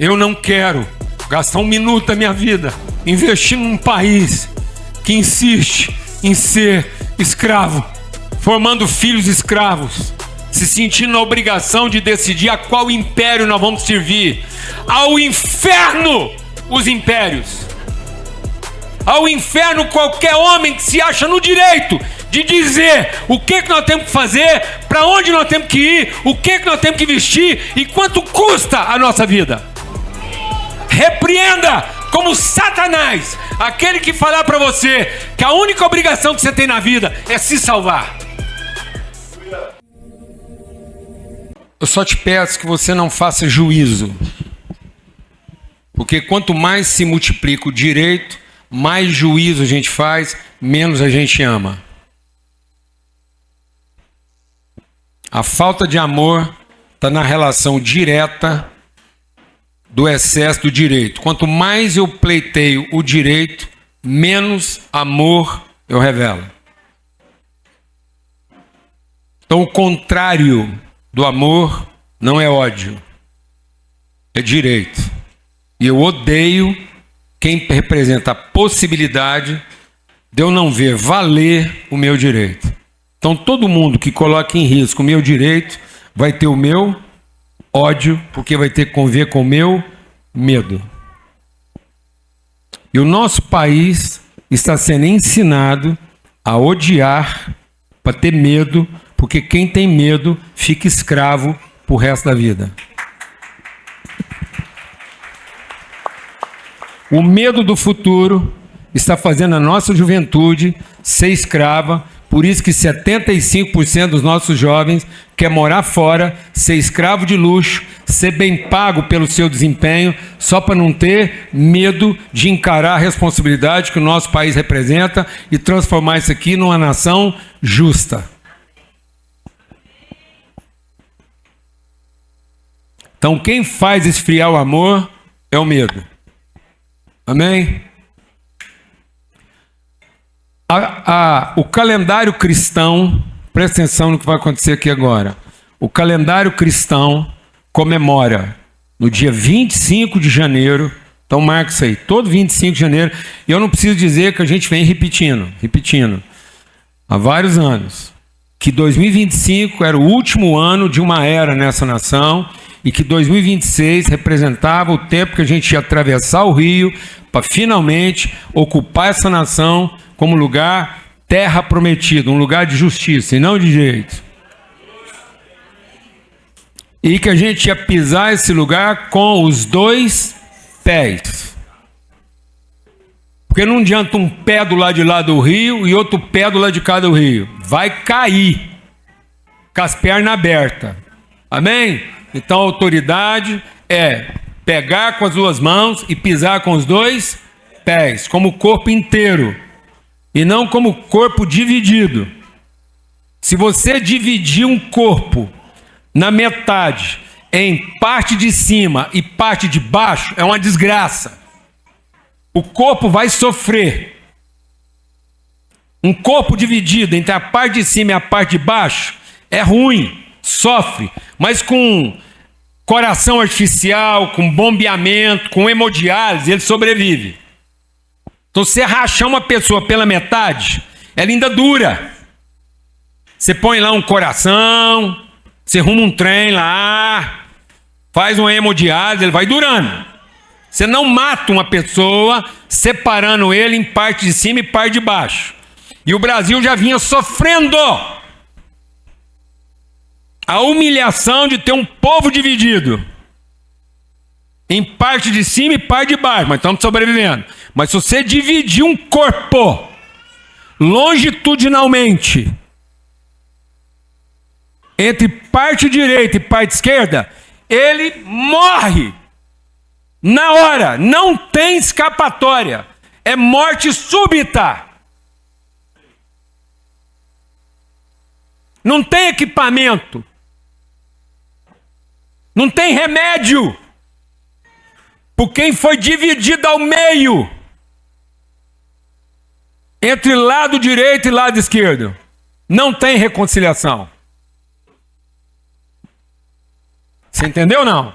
Eu não quero gastar um minuto da minha vida investindo num país que insiste em ser escravo, formando filhos escravos, se sentindo na obrigação de decidir a qual império nós vamos servir. Ao inferno os impérios! Ao inferno qualquer homem que se acha no direito de dizer o que nós temos que fazer, para onde nós temos que ir, o que nós temos que vestir e quanto custa a nossa vida. Repreenda como Satanás aquele que falar para você que a única obrigação que você tem na vida é se salvar. Eu só te peço que você não faça juízo, porque quanto mais se multiplica o direito, mais juízo a gente faz, menos a gente ama. A falta de amor está na relação direta do excesso do direito. Quanto mais eu pleiteio o direito, menos amor eu revelo. Então, o contrário do amor não é ódio, é direito. E eu odeio quem representa a possibilidade de eu não ver valer o meu direito. Então, todo mundo que coloca em risco o meu direito vai ter o meu ódio, porque vai ter que conviver com o meu medo. E o nosso país está sendo ensinado a odiar, para ter medo, porque quem tem medo fica escravo pro resto da vida. O medo do futuro está fazendo a nossa juventude ser escrava. Por isso que 75% dos nossos jovens quer morar fora, ser escravo de luxo, ser bem pago pelo seu desempenho, só para não ter medo de encarar a responsabilidade que o nosso país representa e transformar isso aqui numa nação justa. Então, quem faz esfriar o amor é o medo. Amém? O calendário cristão, presta atenção no que vai acontecer aqui agora. O calendário cristão comemora no dia 25 de janeiro, então marca isso aí, todo 25 de janeiro, e eu não preciso dizer que a gente vem repetindo, há vários anos, que 2025 era o último ano de uma era nessa nação, e que 2026 representava o tempo que a gente ia atravessar o rio para finalmente ocupar essa nação como lugar, terra prometida, um lugar de justiça e não de direito. E que a gente ia pisar esse lugar com os dois pés. Porque não adianta um pé do lado de lá do rio e outro pé do lado de cá do rio. Vai cair com as pernas abertas. Amém? Então a autoridade é pegar com as duas mãos e pisar com os dois pés, como o corpo inteiro, e não como corpo dividido. Se você dividir um corpo na metade, em parte de cima e parte de baixo, é uma desgraça. O corpo vai sofrer. Um corpo dividido entre a parte de cima e a parte de baixo é ruim, sofre, mas com coração artificial, com bombeamento, com hemodiálise, ele sobrevive. Então, se você rachar uma pessoa pela metade, ela ainda dura. Você põe lá um coração, você arruma um trem lá, faz uma hemodiálise, ele vai durando. Você não mata uma pessoa separando ele em parte de cima e parte de baixo. E o Brasil já vinha sofrendo a humilhação de ter um povo dividido em parte de cima e parte de baixo, mas estamos sobrevivendo. Mas se você dividir um corpo longitudinalmente entre parte direita e parte esquerda, ele morre na hora, não tem escapatória, é morte súbita. Não tem equipamento, não tem remédio, por quem foi dividido ao meio entre lado direito e lado esquerdo, não tem reconciliação. Você entendeu ou não?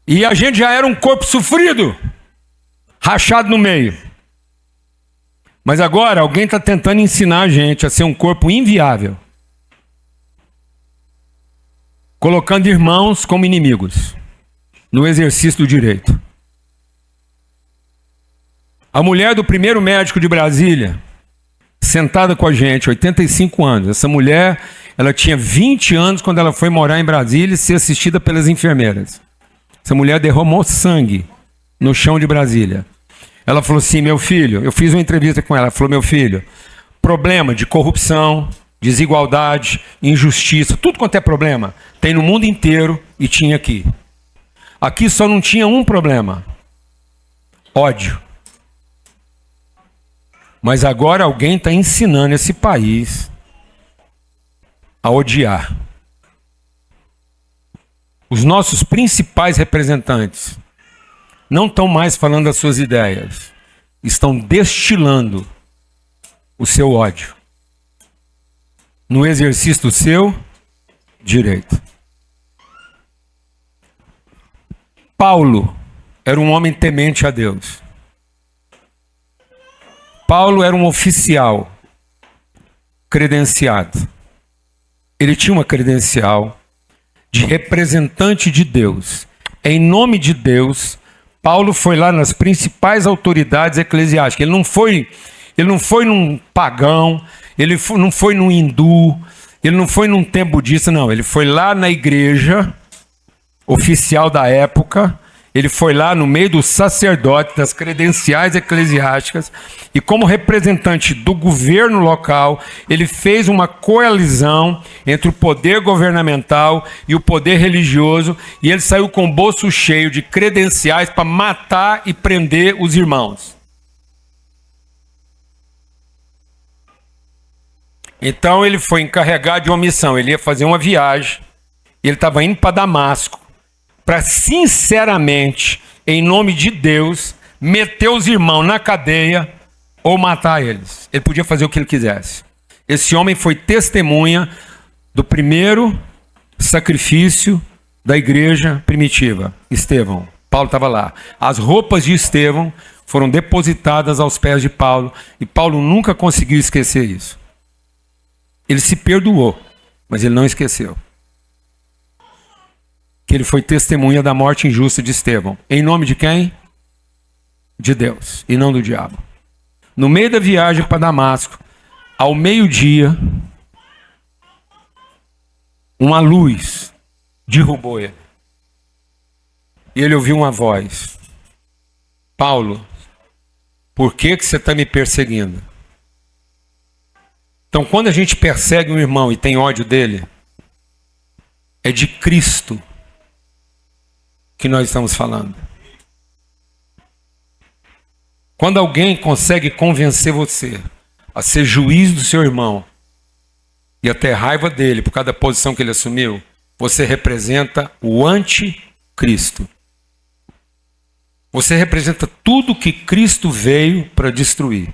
E a gente já era um corpo sofrido, rachado no meio. Mas agora alguém está tentando ensinar a gente a ser um corpo inviável, colocando irmãos como inimigos no exercício do direito. A mulher do primeiro médico de Brasília, sentada com a gente, 85 anos. Essa mulher, ela tinha 20 anos quando ela foi morar em Brasília e ser assistida pelas enfermeiras. Essa mulher derramou sangue no chão de Brasília. Ela falou assim, meu filho, eu fiz uma entrevista com ela, ela falou, meu filho, problema de corrupção, desigualdade, injustiça, tudo quanto é problema, tem no mundo inteiro e tinha aqui. Aqui só não tinha um problema, ódio. Mas agora alguém está ensinando esse país a odiar. Os nossos principais representantes não estão mais falando das suas ideias, estão destilando o seu ódio no exercício do seu direito. Paulo era um homem temente a Deus. Paulo era um oficial credenciado. Ele tinha uma credencial de representante de Deus. Em nome de Deus, Paulo foi lá nas principais autoridades eclesiásticas. Ele não foi num pagão, não foi num hindu, ele não foi num templo budista, não. Ele foi lá na igreja oficial da época. Ele foi lá no meio dos sacerdotes, das credenciais eclesiásticas, e como representante do governo local, ele fez uma coalizão entre o poder governamental e o poder religioso, e ele saiu com o bolso cheio de credenciais para matar e prender os irmãos. Então ele foi encarregado de uma missão, ele ia fazer uma viagem, e ele estava indo para Damasco, para sinceramente, em nome de Deus, meter os irmãos na cadeia ou matar eles. Ele podia fazer o que ele quisesse. Esse homem foi testemunha do primeiro sacrifício da igreja primitiva, Estevão. Paulo estava lá. As roupas de Estevão foram depositadas aos pés de Paulo e Paulo nunca conseguiu esquecer isso. Ele se perdoou, mas ele não esqueceu que ele foi testemunha da morte injusta de Estevão. Em nome de quem? De Deus, e não do diabo. No meio da viagem para Damasco, ao meio-dia, uma luz derrubou ele. E ele ouviu uma voz. Paulo, por que você está me perseguindo? Então, quando a gente persegue um irmão e tem ódio dele, é de Cristo que nós estamos falando. Quando alguém consegue convencer você a ser juiz do seu irmão e a ter raiva dele por causa da posição que ele assumiu, você representa o anticristo. Você representa tudo que Cristo veio para destruir.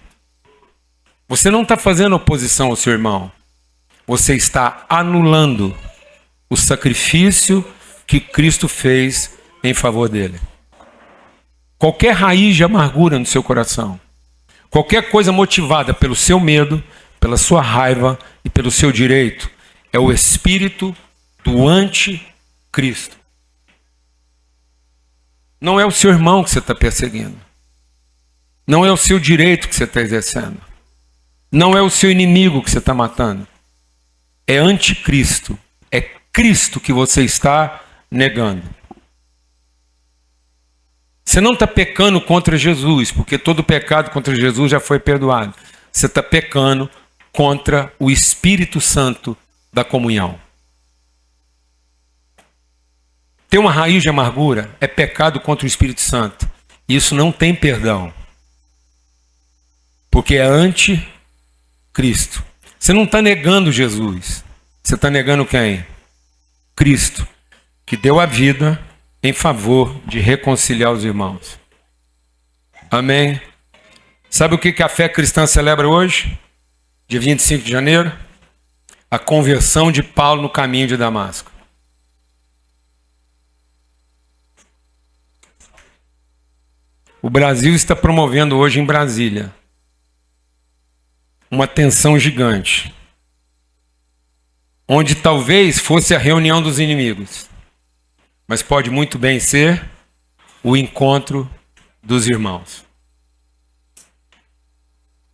Você não está fazendo oposição ao seu irmão. Você está anulando o sacrifício que Cristo fez em favor dele. Qualquer raiz de amargura no seu coração, qualquer coisa motivada pelo seu medo, pela sua raiva e pelo seu direito, é o espírito do anticristo. Não é o seu irmão que você está perseguindo. Não é o seu direito que você está exercendo. Não é o seu inimigo que você está matando. É anticristo. É Cristo que você está negando. Você não está pecando contra Jesus, porque todo pecado contra Jesus já foi perdoado. Você está pecando contra o Espírito Santo da comunhão. Ter uma raiz de amargura é pecado contra o Espírito Santo. Isso não tem perdão. Porque é anticristo. Você não está negando Jesus. Você está negando quem? Cristo, que deu a vida em favor de reconciliar os irmãos. Amém? Sabe o que a fé cristã celebra hoje? Dia 25 de janeiro? A conversão de Paulo no caminho de Damasco. O Brasil está promovendo hoje em Brasília uma tensão gigante, onde talvez fosse a reunião dos inimigos, mas pode muito bem ser o encontro dos irmãos.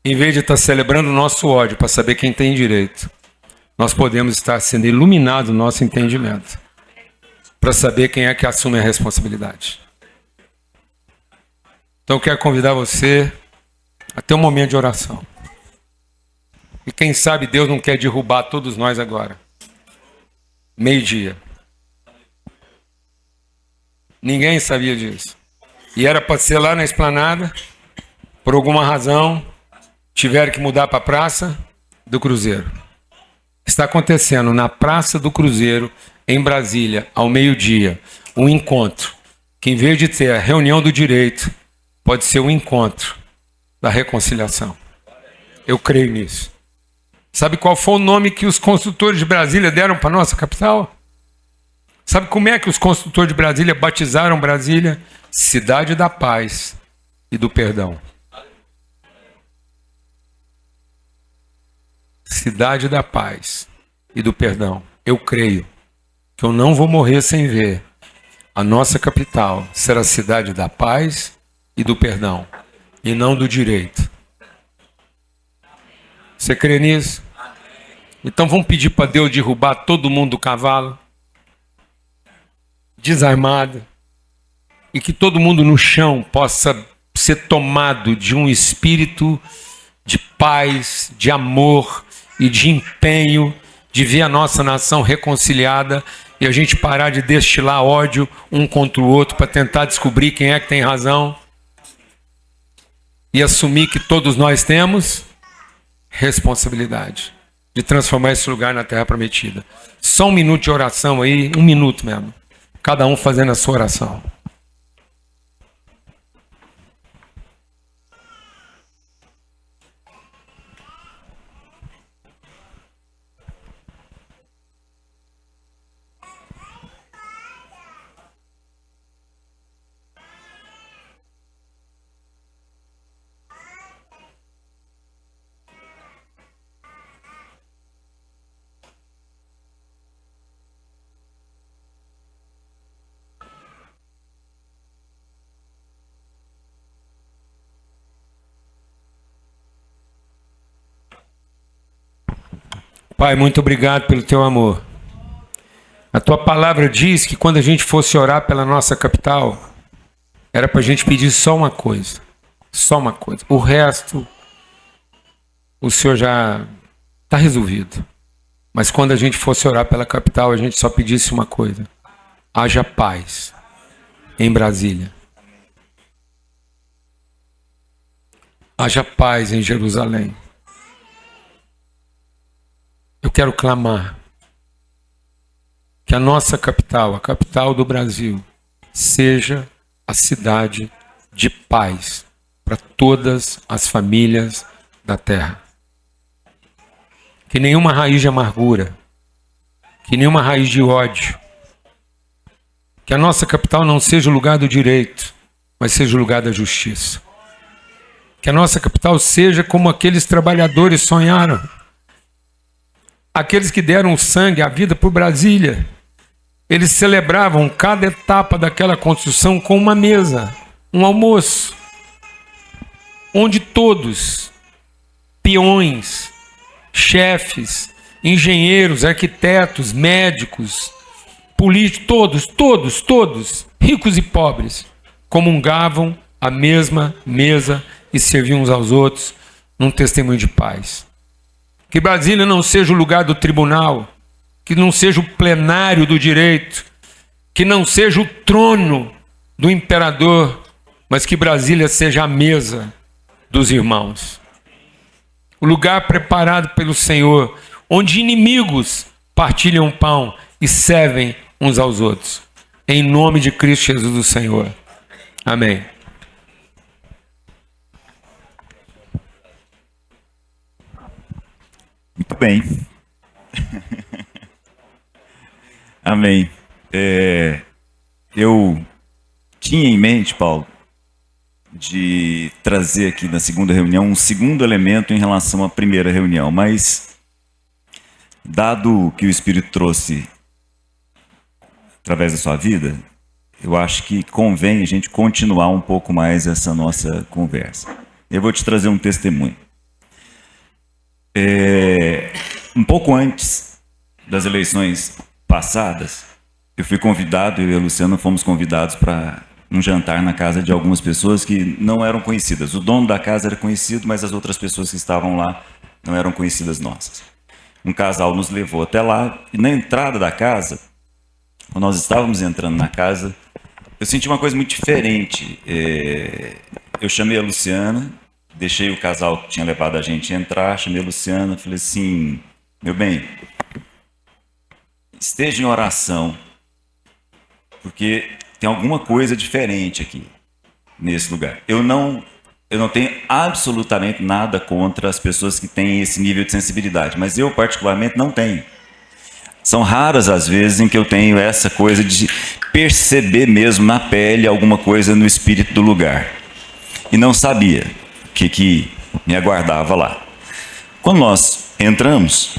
Em vez de estar celebrando o nosso ódio para saber quem tem direito, nós podemos estar sendo iluminados no nosso entendimento para saber quem é que assume a responsabilidade. Então eu quero convidar você a ter um momento de oração. E quem sabe Deus não quer derrubar todos nós agora. Meio-dia. Ninguém sabia disso. E era para ser lá na esplanada, por alguma razão, tiveram que mudar para a Praça do Cruzeiro. Está acontecendo na Praça do Cruzeiro, em Brasília, ao meio-dia, um encontro, que em vez de ter a reunião do direito, pode ser um encontro da reconciliação. Eu creio nisso. Sabe qual foi o nome que os construtores de Brasília deram para a nossa capital? Sabe como é que os construtores de Brasília batizaram Brasília? Cidade da paz e do perdão. Cidade da paz e do perdão. Eu creio que eu não vou morrer sem ver a nossa capital ser a cidade da paz e do perdão, e não do direito. Você crê nisso? Então vamos pedir para Deus derrubar todo mundo do cavalo, desarmado, e que todo mundo no chão possa ser tomado de um espírito de paz, de amor e de empenho, de ver a nossa nação reconciliada e a gente parar de destilar ódio um contra o outro para tentar descobrir quem é que tem razão e assumir que todos nós temos responsabilidade de transformar esse lugar na terra prometida. Só um minuto de oração aí, um minuto mesmo. Cada um fazendo a sua oração. Pai, muito obrigado pelo teu amor. A tua palavra diz que quando a gente fosse orar pela nossa capital, era para a gente pedir só uma coisa. Só uma coisa. O resto, o Senhor já está resolvido. Mas quando a gente fosse orar pela capital, a gente só pedisse uma coisa. Haja paz em Brasília. Haja paz em Jerusalém. Eu quero clamar que a nossa capital, a capital do Brasil, seja a cidade de paz para todas as famílias da terra. Que nenhuma raiz de amargura, que nenhuma raiz de ódio, que a nossa capital não seja o lugar do direito, mas seja o lugar da justiça. Que a nossa capital seja como aqueles trabalhadores sonharam. Aqueles que deram o sangue, a vida por Brasília, eles celebravam cada etapa daquela construção com uma mesa, um almoço, onde todos, peões, chefes, engenheiros, arquitetos, médicos, políticos, todos, ricos e pobres, comungavam a mesma mesa e serviam uns aos outros num testemunho de paz. Que Brasília não seja o lugar do tribunal, que não seja o plenário do direito, que não seja o trono do imperador, mas que Brasília seja a mesa dos irmãos. O lugar preparado pelo Senhor, onde inimigos partilham pão e servem uns aos outros. Em nome de Cristo Jesus, o Senhor. Amém. Muito bem. Amém. Eu tinha em mente, Paulo, de trazer aqui na segunda reunião um segundo elemento em relação à primeira reunião, mas dado o que o Espírito trouxe através da sua vida, eu acho que convém a gente continuar um pouco mais essa nossa conversa. Eu vou te trazer um testemunho. Um pouco antes das eleições passadas, eu fui convidado, eu e a Luciana fomos convidados para um jantar na casa de algumas pessoas que não eram conhecidas. O dono da casa era conhecido, mas as outras pessoas que estavam lá não eram conhecidas nossas. Um casal nos levou até lá, e na entrada da casa, quando nós estávamos entrando na casa, eu senti uma coisa muito diferente. Eu chamei a Luciana, deixei o casal que tinha levado a gente entrar, chamei a Luciana, falei assim, meu bem, esteja em oração, porque tem alguma coisa diferente aqui, nesse lugar. Eu não tenho absolutamente nada contra as pessoas que têm esse nível de sensibilidade, mas eu particularmente não tenho. São raras as vezes em que eu tenho essa coisa de perceber mesmo na pele alguma coisa no espírito do lugar. E não sabia o que me aguardava lá. Quando nós entramos,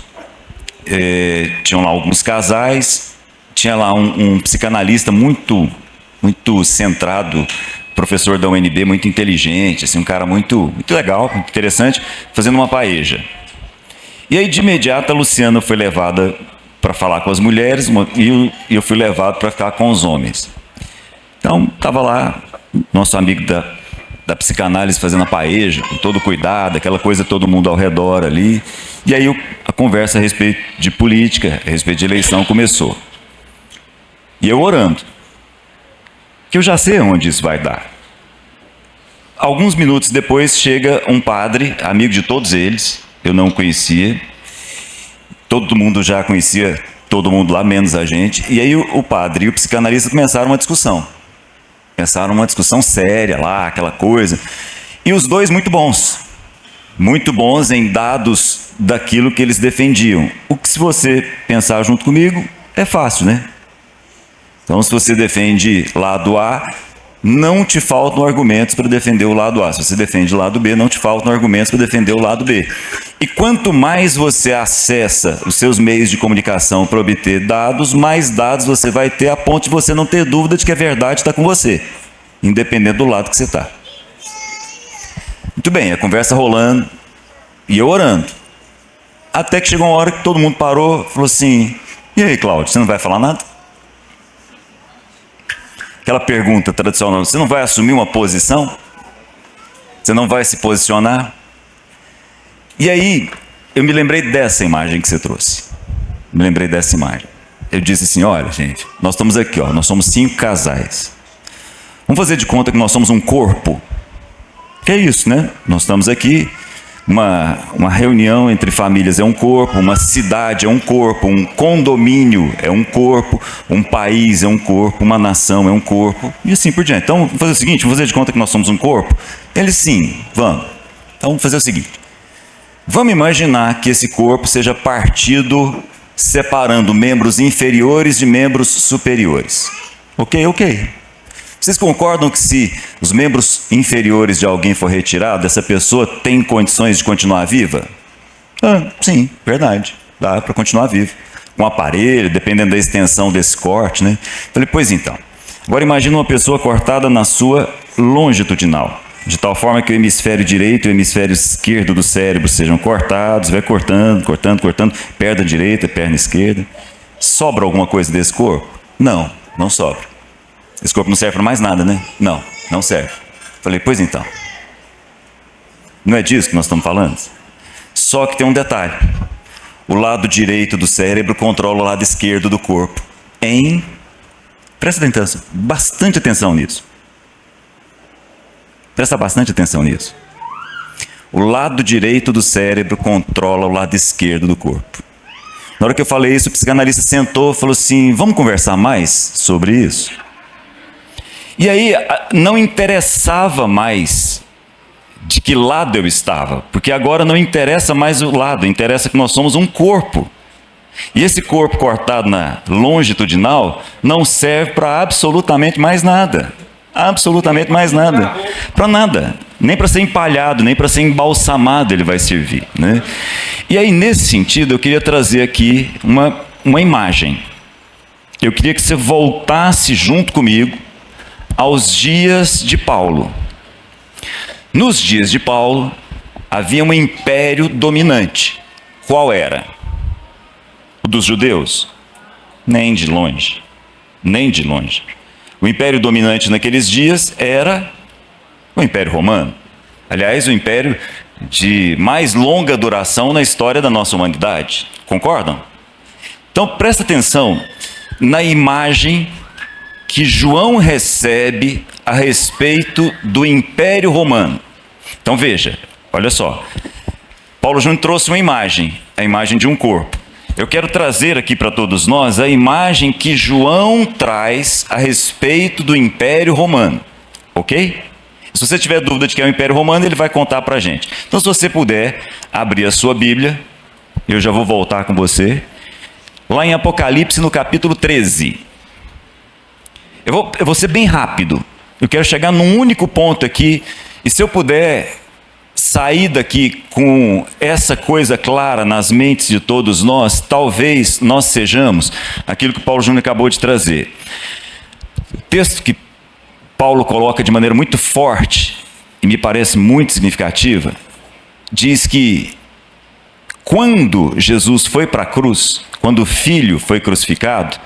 tinham lá alguns casais, tinha lá um psicanalista muito centrado, professor da UNB, muito inteligente, assim, um cara muito legal, muito interessante, fazendo uma paeja. E aí, de imediato, a Luciana foi levada para falar com as mulheres e eu fui levado para ficar com os homens. Então, estava lá nosso amigo da psicanálise fazendo a paeja, com todo cuidado, aquela coisa, todo mundo ao redor ali. E aí a conversa a respeito de política, a respeito de eleição começou. E eu orando, que eu já sei onde isso vai dar. Alguns minutos depois chega um padre, amigo de todos eles, eu não conhecia, todo mundo já conhecia todo mundo lá, menos a gente, e aí o padre e o psicanalista começaram uma discussão. Começaram uma discussão séria lá, aquela coisa, e os dois muito bons em dados daquilo que eles defendiam. O que, se você pensar junto comigo, é fácil, né? Então, se você defende lado A, não te faltam argumentos para defender o lado A. Se você defende o lado B, não te faltam argumentos para defender o lado B. E quanto mais você acessa os seus meios de comunicação para obter dados, mais dados você vai ter a ponto de você não ter dúvida de que a verdade está com você, independente do lado que você está. Muito bem, a conversa rolando e eu orando. Até que chegou uma hora que todo mundo parou e falou assim, e aí, Cláudio, você não vai falar nada? Aquela pergunta tradicional, você não vai assumir uma posição? Você não vai se posicionar? E aí, eu me lembrei dessa imagem que você trouxe. Me lembrei dessa imagem. Eu disse assim, olha, gente, nós estamos aqui, ó, nós somos 5 casais. Vamos fazer de conta que nós somos um corpo. Que é isso, né? Nós estamos aqui, uma reunião entre famílias é um corpo, uma cidade é um corpo, um condomínio é um corpo, um país é um corpo, uma nação é um corpo, e assim por diante. Então, vamos fazer o seguinte, vamos fazer de conta que nós somos um corpo? Ele sim, vamos. Então, vamos fazer o seguinte. Vamos imaginar que esse corpo seja partido separando membros inferiores de membros superiores. Ok. Vocês concordam que se os membros inferiores de alguém for retirado, essa pessoa tem condições de continuar viva? Sim, verdade. Dá para continuar vivo. Com aparelho, dependendo da extensão desse corte, né? Falei, pois então. Agora imagina uma pessoa cortada na sua longitudinal, de tal forma que o hemisfério direito e o hemisfério esquerdo do cérebro sejam cortados, vai cortando, perna direita, perna esquerda. Sobra alguma coisa desse corpo? Não sobra. Esse corpo não serve para mais nada, né? Não serve. Falei, pois então. Não é disso que nós estamos falando? Só que tem um detalhe. O lado direito do cérebro controla o lado esquerdo do corpo. Presta atenção, bastante atenção nisso. Presta bastante atenção nisso. O lado direito do cérebro controla o lado esquerdo do corpo. Na hora que eu falei isso, o psicanalista sentou e falou assim, vamos conversar mais sobre isso? E aí não interessava mais de que lado eu estava, porque agora não interessa mais o lado, interessa que nós somos um corpo. E esse corpo cortado na longitudinal não serve para absolutamente mais nada. Absolutamente mais nada. Para nada. Nem para ser empalhado, nem para ser embalsamado ele vai servir, né? E aí, nesse sentido, eu queria trazer aqui uma imagem. Eu queria que você voltasse junto comigo aos dias de Paulo. Nos dias de Paulo, havia um império dominante. Qual era? O dos judeus? Nem de longe. Nem de longe. O império dominante naqueles dias era o Império Romano. Aliás, o império de mais longa duração na história da nossa humanidade. Concordam? Então, presta atenção na imagem que João recebe a respeito do Império Romano. Então, veja, olha só. Paulo Júnior trouxe uma imagem, a imagem de um corpo. Eu quero trazer aqui para todos nós a imagem que João traz a respeito do Império Romano. Ok? Se você tiver dúvida de que é o Império Romano, ele vai contar para a gente. Então, se você puder abrir a sua Bíblia, eu já vou voltar com você. Lá em Apocalipse, no capítulo 13. Eu vou ser bem rápido. Eu quero chegar num único ponto aqui. E se eu puder sair daqui com essa coisa clara nas mentes de todos nós, talvez nós sejamos aquilo que o Paulo Júnior acabou de trazer. O texto que Paulo coloca de maneira muito forte, e me parece muito significativa, diz que quando Jesus foi para a cruz, quando o Filho foi crucificado,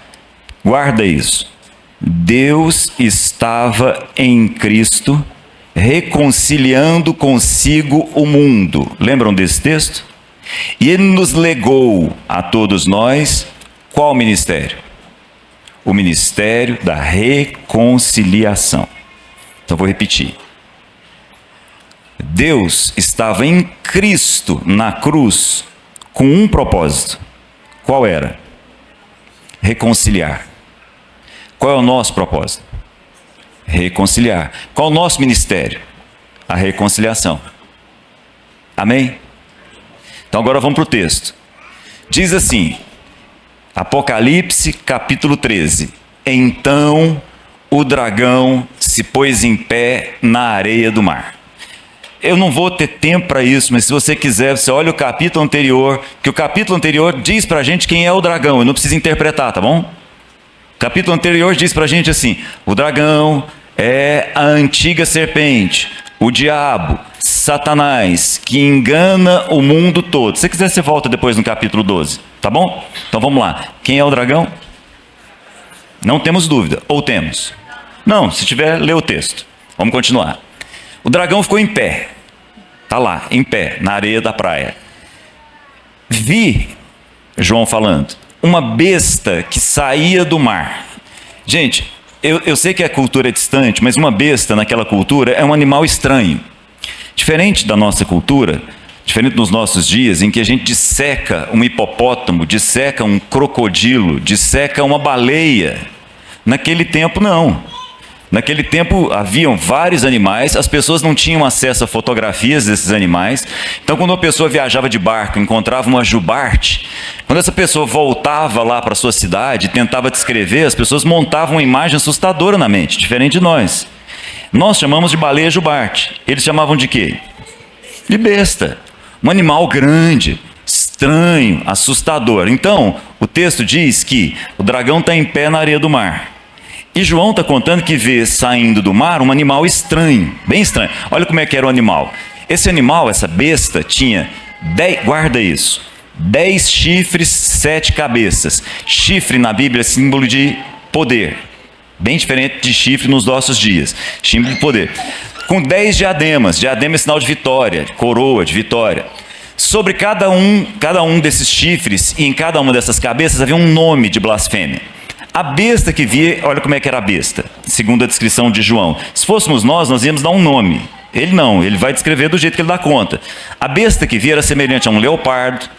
guarda isso, Deus estava em Cristo reconciliando consigo o mundo. Lembram desse texto? E Ele nos legou a todos nós qual ministério? O ministério da reconciliação. Então vou repetir. Deus estava em Cristo na cruz com um propósito. Qual era? Reconciliar. Qual é o nosso propósito? Reconciliar. Qual é o nosso ministério? A reconciliação. Amém? Então agora vamos para o texto. Diz assim, Apocalipse capítulo 13. Então o dragão se pôs em pé na areia do mar. Eu não vou ter tempo para isso, mas se você quiser, você olha o capítulo anterior, que o capítulo anterior diz para a gente quem é o dragão, eu não preciso interpretar, tá bom? O capítulo anterior diz para a gente assim, o dragão é a antiga serpente, o diabo, Satanás, que engana o mundo todo. Se você quiser, você volta depois no capítulo 12, tá bom? Então vamos lá. Quem é o dragão? Não temos dúvida. Ou temos? Não, se tiver, lê o texto. Vamos continuar. O dragão ficou em pé. Está lá, em pé, na areia da praia. Vi, João falando, uma besta que saía do mar. Gente, eu sei que a cultura é distante, mas uma besta naquela cultura é um animal estranho. Diferente da nossa cultura, diferente dos nossos dias, em que a gente disseca um hipopótamo, disseca um crocodilo, disseca uma baleia. Naquele tempo, não. Naquele tempo haviam vários animais, as pessoas não tinham acesso a fotografias desses animais. Então, quando uma pessoa viajava de barco, encontrava uma jubarte, quando essa pessoa voltava lá para a sua cidade, tentava descrever, as pessoas montavam uma imagem assustadora na mente, diferente de nós. Nós chamamos de baleia jubarte. Eles chamavam de quê? De besta. Um animal grande, estranho, assustador. Então, o texto diz que o dragão está em pé na areia do mar. E João está contando que vê saindo do mar um animal estranho, bem estranho. Olha como é que era o animal. Esse animal, essa besta, tinha 10, guarda isso, 10 chifres, 7 cabeças. Chifre na Bíblia é símbolo de poder. Bem diferente de chifre nos nossos dias. Símbolo de poder. Com 10 diademas. Diadema é sinal de vitória, de coroa, de vitória. Sobre cada um desses chifres e em cada uma dessas cabeças havia um nome de blasfêmia. A besta que via, olha como é que era a besta, segundo a descrição de João. Se fôssemos nós íamos dar um nome. Ele não, ele vai descrever do jeito que ele dá conta. A besta que via era semelhante a um leopardo,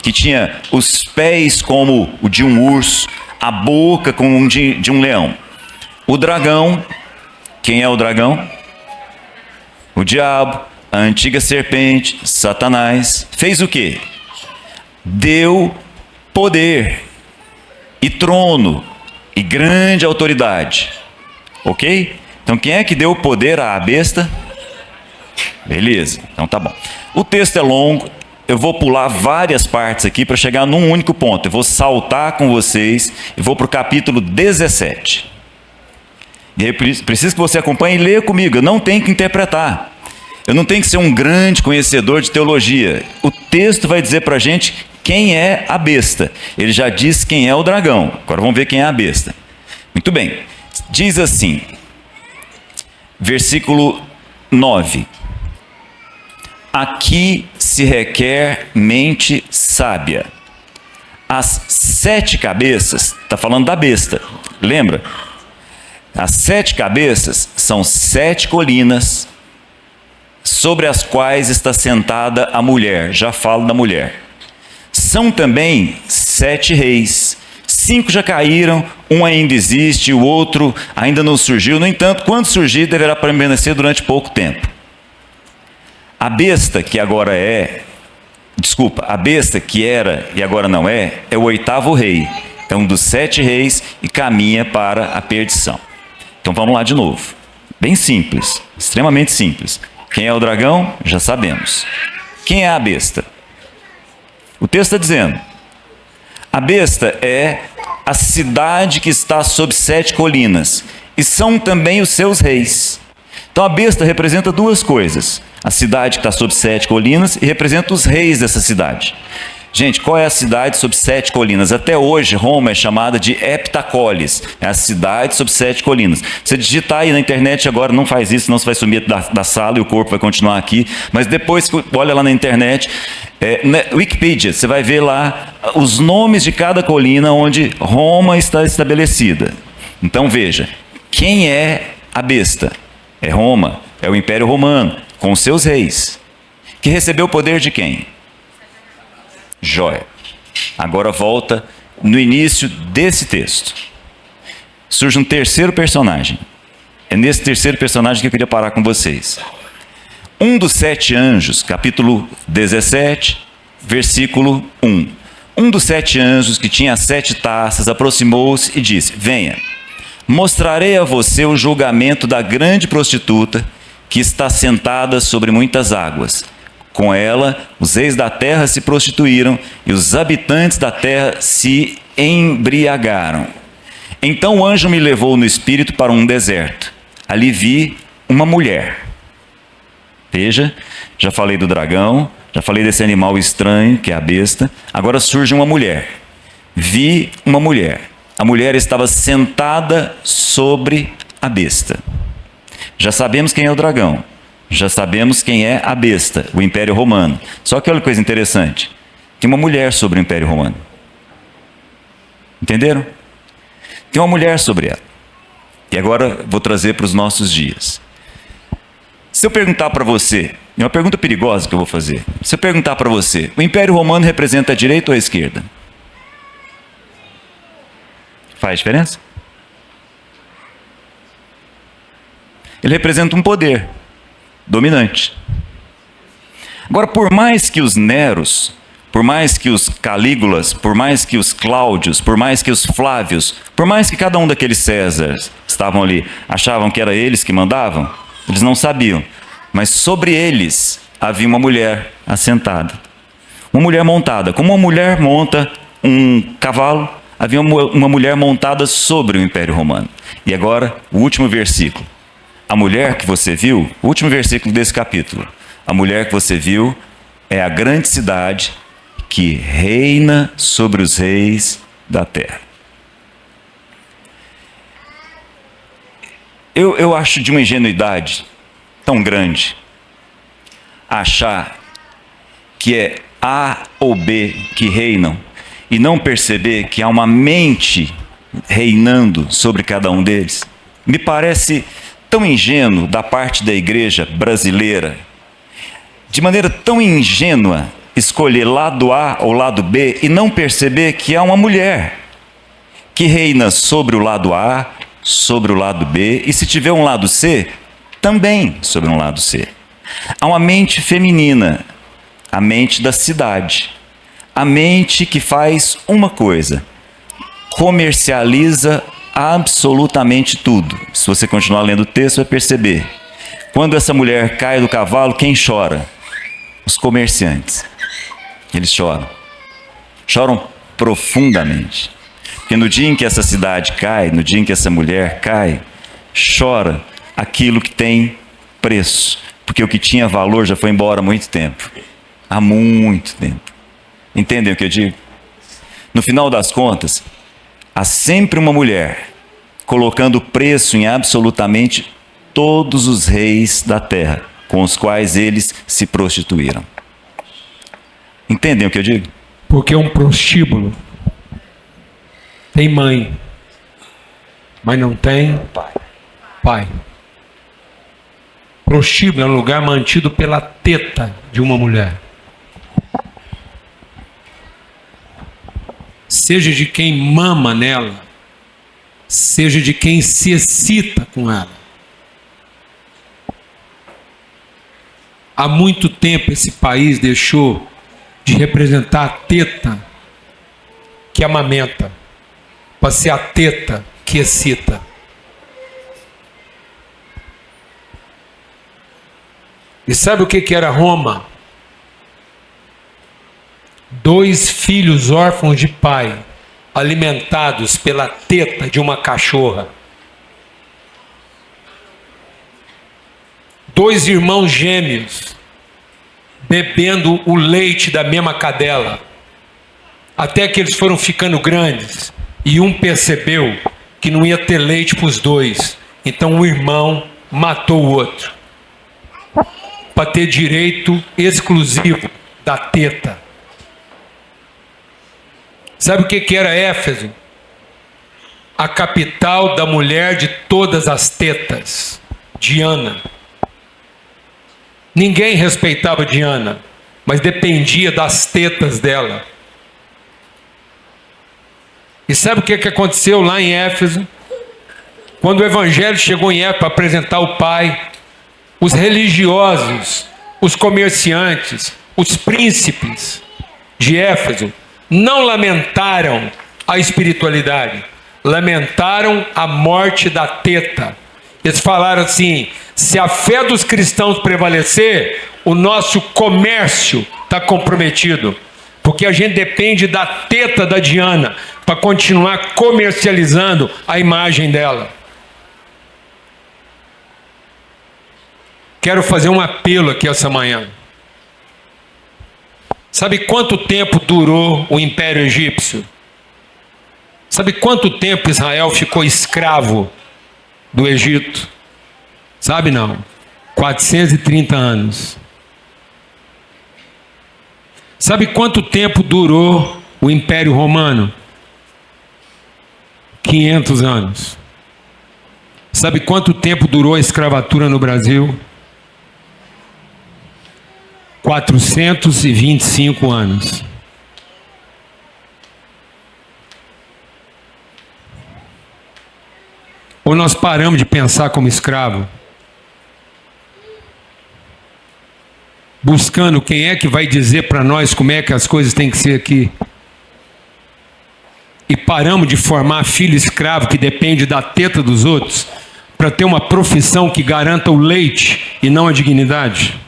que tinha os pés como o de um urso, a boca como de um leão. O dragão, quem é o dragão? O diabo, a antiga serpente, Satanás, fez o quê? Deu poder e trono e grande autoridade. Ok? Então quem é que deu o poder à besta? Beleza, então tá bom. O texto é longo, eu vou pular várias partes aqui para chegar num único ponto. Eu vou saltar com vocês e vou para o capítulo 17. E aí preciso que você acompanhe e leia comigo. Eu não tenho que interpretar. Eu não tenho que ser um grande conhecedor de teologia. O texto vai dizer para a gente quem é a besta. Ele já disse quem é o dragão. Agora vamos ver quem é a besta. Muito bem. Diz assim, versículo 9. Aqui se requer mente sábia. As 7 cabeças, está falando da besta, lembra? As 7 cabeças são 7 colinas sobre as quais está sentada a mulher. Já falo da mulher. São também 7 reis. 5 já caíram, um ainda existe, o outro ainda não surgiu. No entanto, quando surgir, deverá permanecer durante pouco tempo. A besta que agora a besta que era e agora não é o 8º rei. É um dos 7 reis e caminha para a perdição. Então vamos lá de novo. Bem simples, extremamente simples. Quem é o dragão? Já sabemos. Quem é a besta? O texto está dizendo, a besta é a cidade que está sob 7 colinas, e são também os seus reis. Então a besta representa 2 coisas. A cidade que está sob 7 colinas e representa os reis dessa cidade. Gente, qual é a cidade sob 7 colinas? Até hoje, Roma é chamada de Heptacolis. É a cidade sob 7 colinas. Você digitar aí na internet agora, não faz isso, senão você vai sumir da sala e o corpo vai continuar aqui. Mas depois, olha lá na internet, na Wikipedia, você vai ver lá os nomes de cada colina onde Roma está estabelecida. Então veja, quem é a besta? É Roma, é o Império Romano, com os seus reis. Que recebeu o poder de quem? Jóia. Agora volta no início desse texto. Surge um terceiro personagem. É nesse terceiro personagem que eu queria parar com vocês. Um dos 7 anjos, capítulo 17, versículo 1. Um dos 7 anjos que tinha 7 taças aproximou-se e disse: venha, mostrarei a você o julgamento da grande prostituta que está sentada sobre muitas águas. Com ela, os reis da terra se prostituíram e os habitantes da terra se embriagaram. Então o anjo me levou no espírito para um deserto. Ali vi uma mulher. Veja, já falei do dragão, já falei desse animal estranho, que é a besta. Agora surge uma mulher. Vi uma mulher. A mulher estava sentada sobre a besta. Já sabemos quem é o dragão. Já sabemos quem é a besta, o Império Romano. Só que olha que coisa interessante. Tem uma mulher sobre o Império Romano. Entenderam? Tem uma mulher sobre ela. E agora vou trazer para os nossos dias. Se eu perguntar para você, é uma pergunta perigosa que eu vou fazer. Se eu perguntar para você, o Império Romano representa a direita ou a esquerda? Faz diferença? Ele representa um poder dominante. Agora, por mais que os Neros, por mais que os Calígulas, por mais que os Cláudios, por mais que os Flávios, por mais que cada um daqueles Césares estavam ali, achavam que era eles que mandavam, eles não sabiam. Mas sobre eles havia uma mulher assentada. Uma mulher montada. Como uma mulher monta um cavalo, havia uma mulher montada sobre o Império Romano. E agora, o último versículo. A mulher que você viu, o último versículo desse capítulo, a mulher que você viu é a grande cidade que reina sobre os reis da terra. Eu acho de uma ingenuidade tão grande achar que é A ou B que reinam e não perceber que há uma mente reinando sobre cada um deles. Me parece tão ingênuo da parte da igreja brasileira, de maneira tão ingênua, escolher lado A ou lado B e não perceber que há uma mulher que reina sobre o lado A, sobre o lado B, e se tiver um lado C, também sobre um lado C. Há uma mente feminina, a mente da cidade, a mente que faz uma coisa: comercializa absolutamente tudo. Se você continuar lendo o texto, vai perceber. Quando essa mulher cai do cavalo, quem chora? Os comerciantes. Eles choram. Choram profundamente. Porque no dia em que essa cidade cai, no dia em que essa mulher cai, chora aquilo que tem preço. Porque o que tinha valor já foi embora há muito tempo. Há muito tempo. Entendem o que eu digo? No final das contas, há sempre uma mulher colocando preço em absolutamente todos os reis da terra, com os quais eles se prostituíram. Entendem o que eu digo? Porque um prostíbulo tem mãe, mas não tem pai. Prostíbulo é um lugar mantido pela teta de uma mulher. Seja de quem mama nela, seja de quem se excita com ela. Há muito tempo esse país deixou de representar a teta que amamenta, para ser a teta que excita. E sabe o que era Roma? 2 filhos órfãos de pai, alimentados pela teta de uma cachorra. 2 irmãos gêmeos, bebendo o leite da mesma cadela, até que eles foram ficando grandes, e um percebeu que não ia ter leite para os 2, então o irmão matou o outro, para ter direito exclusivo da teta. Sabe o que era Éfeso? A capital da mulher de todas as tetas, Diana. Ninguém respeitava Diana, mas dependia das tetas dela. E sabe o que aconteceu lá em Éfeso? Quando o evangelho chegou em Éfeso para apresentar o Pai, os religiosos, os comerciantes, os príncipes de Éfeso não lamentaram a espiritualidade, lamentaram a morte da teta. Eles falaram assim: se a fé dos cristãos prevalecer, o nosso comércio está comprometido, porque a gente depende da teta da Diana para continuar comercializando a imagem dela. Quero fazer um apelo aqui essa manhã. Sabe quanto tempo durou o Império Egípcio? Sabe quanto tempo Israel ficou escravo do Egito? Sabe não? 430 anos. Sabe quanto tempo durou o Império Romano? 500 anos. Sabe quanto tempo durou a escravatura no Brasil? 425 anos. Ou nós paramos de pensar como escravo, buscando quem é que vai dizer para nós como é que as coisas têm que ser aqui, e paramos de formar filho escravo que depende da teta dos outros para ter uma profissão que garanta o leite e não a dignidade.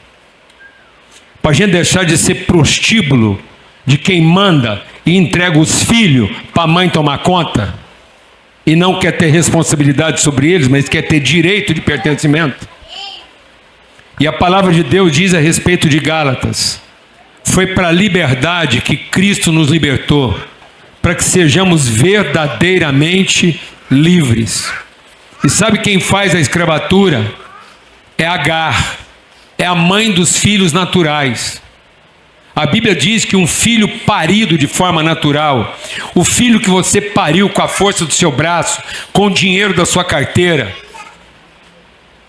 Para a gente deixar de ser prostíbulo de quem manda e entrega os filhos para a mãe tomar conta, e não quer ter responsabilidade sobre eles, mas quer ter direito de pertencimento. E a palavra de Deus diz a respeito de Gálatas: foi para a liberdade que Cristo nos libertou, para que sejamos verdadeiramente livres. E sabe quem faz a escravatura? É Agar. É a mãe dos filhos naturais. A Bíblia diz que um filho parido de forma natural, o filho que você pariu com a força do seu braço, com o dinheiro da sua carteira,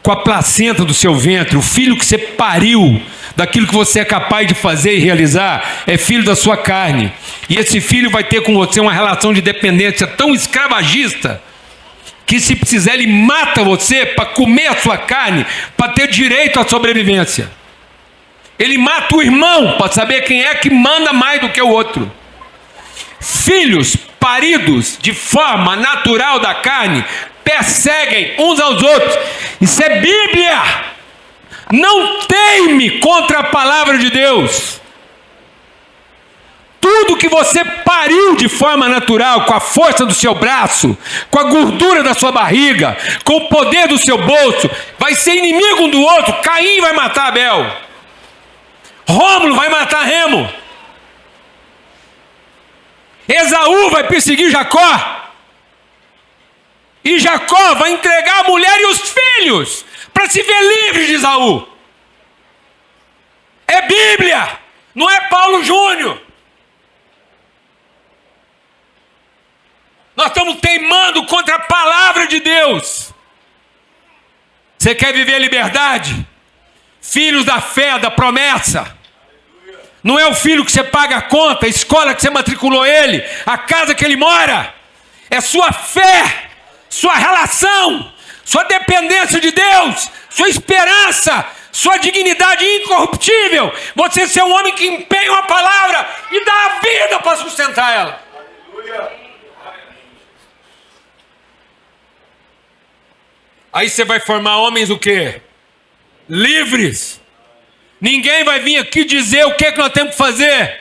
com a placenta do seu ventre, o filho que você pariu daquilo que você é capaz de fazer e realizar, é filho da sua carne. E esse filho vai ter com você uma relação de dependência tão escravagista, que se precisar ele mata você para comer a sua carne, para ter direito à sobrevivência. Ele mata o irmão para saber quem é que manda mais do que o outro. Filhos paridos de forma natural da carne perseguem uns aos outros. Isso é Bíblia. Não teime contra a palavra de Deus. Tudo que você pariu de forma natural, com a força do seu braço, com a gordura da sua barriga, com o poder do seu bolso, vai ser inimigo um do outro. Caim vai matar Abel. Rômulo vai matar Remo. Esaú vai perseguir Jacó. E Jacó vai entregar a mulher e os filhos para se ver livre de Esaú. É Bíblia, não é Paulo Júnior. Nós estamos teimando contra a palavra de Deus. Você quer viver a liberdade? Filhos da fé, da promessa. Não é o filho que você paga a conta, a escola que você matriculou ele, a casa que ele mora. É sua fé, sua relação, sua dependência de Deus, sua esperança, sua dignidade incorruptível. Você ser um homem que empenha uma palavra e dá a vida para sustentar ela. Aí você vai formar homens o quê? Livres. Ninguém vai vir aqui dizer o que nós temos que fazer,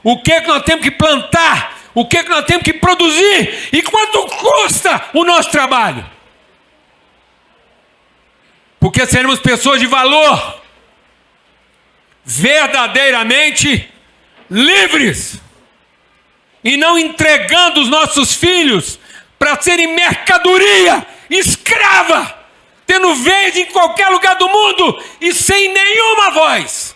o que nós temos que plantar, o que nós temos que produzir e quanto custa o nosso trabalho. Porque seremos pessoas de valor, verdadeiramente livres, e não entregando os nossos filhos para serem mercadoria escrava, tendo vez em qualquer lugar do mundo e sem nenhuma voz.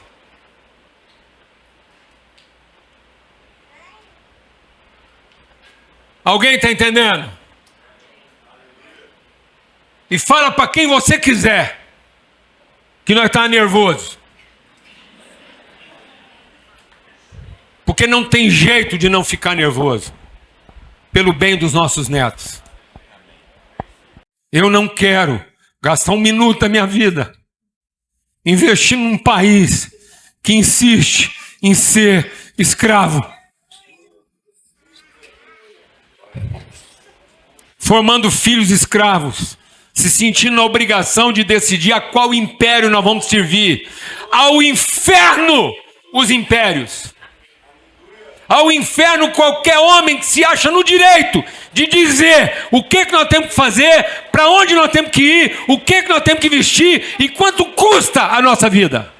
Alguém está entendendo? E fala para quem você quiser que nós estamos nervosos. Porque não tem jeito de não ficar nervoso. Pelo bem dos nossos netos. Eu não quero gastar um minuto da minha vida investindo num país que insiste em ser escravo, formando filhos escravos, se sentindo na obrigação de decidir a qual império nós vamos servir. Ao inferno os impérios. Ao inferno qualquer homem que se acha no direito de dizer o que nós temos que fazer, para onde nós temos que ir, o que nós temos que vestir e quanto custa a nossa vida.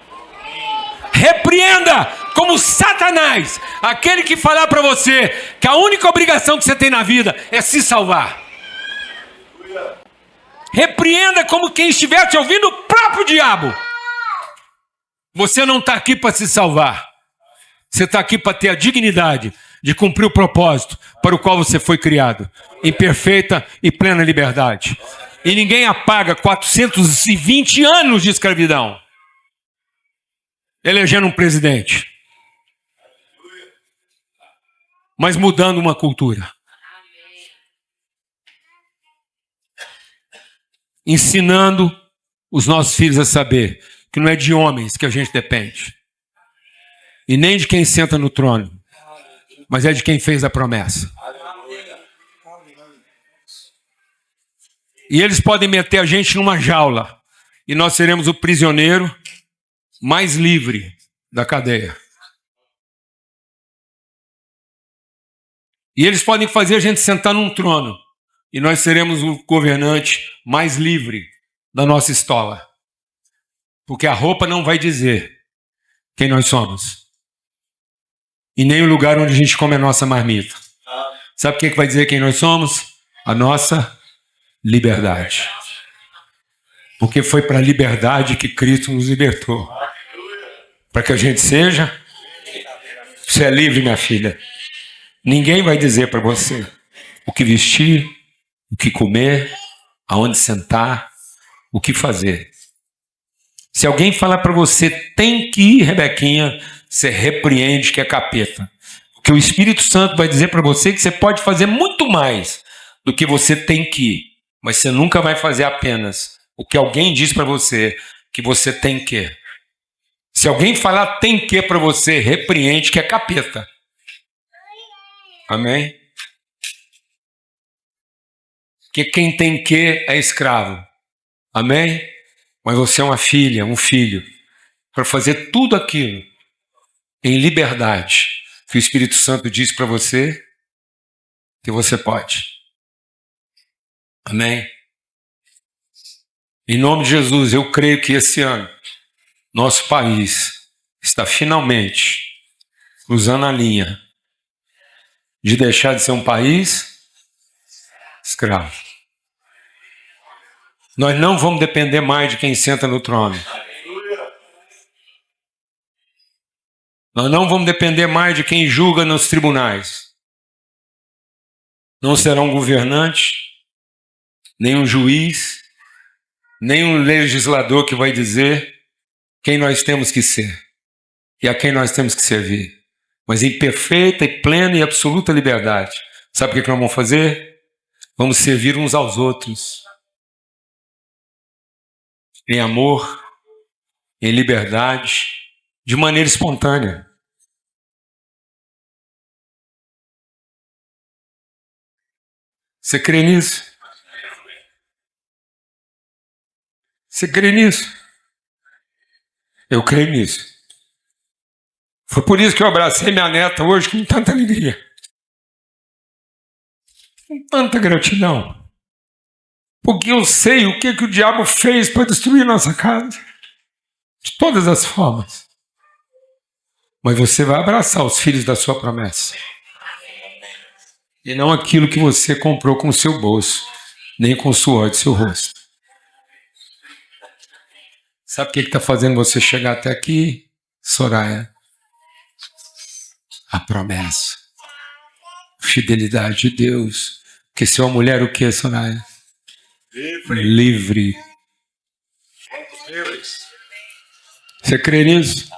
Repreenda como Satanás aquele que falar para você que a única obrigação que você tem na vida é se salvar. Repreenda como quem estivesse ouvindo o próprio diabo. Você não está aqui para se salvar. Você está aqui para ter a dignidade de cumprir o propósito para o qual você foi criado, em perfeita e plena liberdade. E ninguém apaga 420 anos de escravidão elegendo um presidente, mas mudando uma cultura, ensinando os nossos filhos a saber que não é de homens que a gente depende, e nem de quem senta no trono, mas é de quem fez a promessa. E eles podem meter a gente numa jaula, e nós seremos o prisioneiro mais livre da cadeia. E eles podem fazer a gente sentar num trono, e nós seremos o governante mais livre da nossa estola. Porque a roupa não vai dizer quem nós somos. E nem o lugar onde a gente come a nossa marmita. Sabe o que vai dizer quem nós somos? A nossa liberdade. Porque foi para a liberdade que Cristo nos libertou. Para que a gente seja. Você é livre, minha filha. Ninguém vai dizer para você o que vestir, o que comer, aonde sentar, o que fazer. Se alguém falar para você, tem que ir, Rebequinha, você repreende que é capeta. Porque o Espírito Santo vai dizer para você que você pode fazer muito mais do que você tem que ir. Mas você nunca vai fazer apenas o que alguém diz para você que você tem que. Se alguém falar tem que para você, repreende que é capeta. Amém? Porque quem tem que é escravo. Amém? Mas você é uma filha, um filho, para fazer tudo aquilo em liberdade que o Espírito Santo diz para você que você pode. Amém? Em nome de Jesus, eu creio que esse ano nosso país está finalmente cruzando a linha de deixar de ser um país escravo. Nós não vamos depender mais de quem senta no trono. Nós não vamos depender mais de quem julga nos tribunais. Não será um governante, nem um juiz, nem um legislador que vai dizer quem nós temos que ser e a quem nós temos que servir. Mas em perfeita e plena e absoluta liberdade. Sabe o que nós vamos fazer? Vamos servir uns aos outros. Em amor, em liberdade, de maneira espontânea. Você crê nisso? Você crê nisso? Eu creio nisso. Foi por isso que eu abracei minha neta hoje com tanta alegria. Com tanta gratidão. Porque eu sei o que o diabo fez para destruir nossa casa. De todas as formas. Mas você vai abraçar os filhos da sua promessa. E não aquilo que você comprou com o seu bolso, nem com o suor de seu rosto. Sabe o que está fazendo você chegar até aqui, Soraya? A promessa. Fidelidade de Deus. Porque se é uma mulher, o que, Soraya? Livre. Você crê nisso?